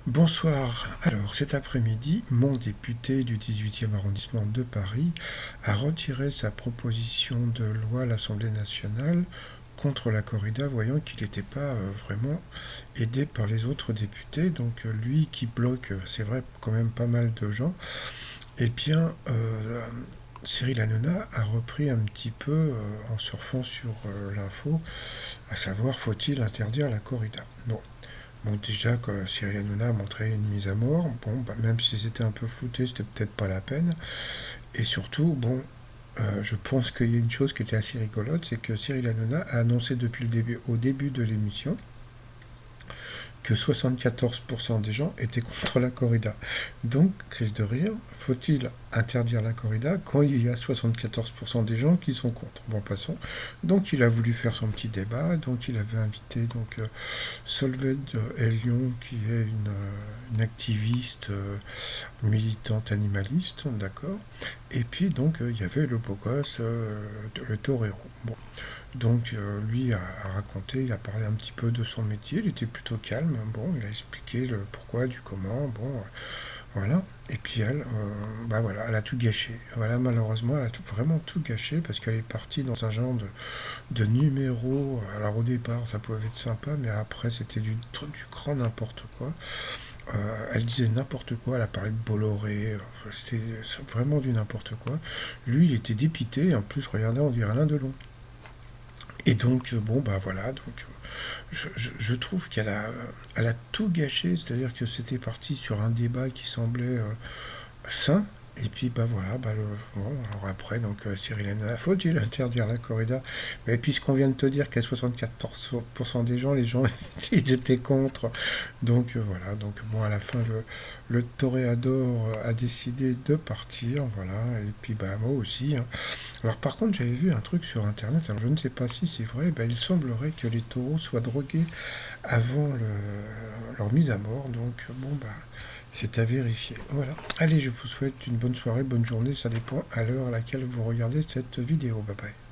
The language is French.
Bonsoir. Alors, cet après-midi, mon député du 18e arrondissement de Paris a retiré sa proposition de loi à l'Assemblée nationale contre la corrida, voyant qu'il n'était pas vraiment aidé par les autres députés. Donc, lui qui bloque, c'est vrai, quand même pas mal de gens, eh bien, Cyril Hanouna a repris un petit peu en surfant sur l'info, à savoir faut-il interdire la corrida. Bon, déjà que Cyril Hanouna a montré une mise à mort, bon, bah, même si c'était un peu flouté, c'était peut-être pas la peine. Et surtout, bon, je pense qu'il y a une chose qui était assez rigolote, c'est que Cyril Hanouna a annoncé depuis le début, au début de l'émission, que 74% des gens étaient contre la corrida. Donc, crise de rire, faut-il interdire la corrida quand il y a 74% des gens qui sont contre? Bon, passons. Donc, il a voulu faire son petit débat, donc il avait invité Solveig Elion, qui est une activiste militante animaliste, d'accord. Et puis donc il y avait le beau gosse, le torero. Bon, donc lui a raconté, il a parlé un petit peu de son métier, il était plutôt calme. Bon, il a expliqué le pourquoi, du comment. Bon, voilà. Et puis elle, bah voilà, elle a tout gâché. Voilà, malheureusement, elle a vraiment tout gâché parce qu'elle est partie dans un genre de numéro. Alors au départ, ça pouvait être sympa, mais après, c'était du grand n'importe quoi. Elle disait n'importe quoi, elle a parlé de Bolloré, c'était vraiment du n'importe quoi. Lui, il était dépité, en plus, regardez, on dirait Alain Delon. Et donc, bon, bah voilà, donc je trouve elle a tout gâché, c'est-à-dire que c'était parti sur un débat qui semblait sain. Et puis bah voilà, bon, alors après, donc Cyril Hanouna, faut-il interdire la corrida? Mais puisqu'on vient de te dire qu'à 64% des gens, les gens ils étaient contre. Donc voilà, donc bon, à la fin, le toréador a décidé de partir, voilà, et puis bah moi aussi, hein. Alors par contre, j'avais vu un truc sur internet, alors je ne sais pas si c'est vrai, bah, il semblerait que les taureaux soient drogués avant leur mise à mort, donc bon bah c'est à vérifier. Voilà. Allez, je vous souhaite une bonne soirée, bonne journée, ça dépend à l'heure à laquelle vous regardez cette vidéo. Bye bye.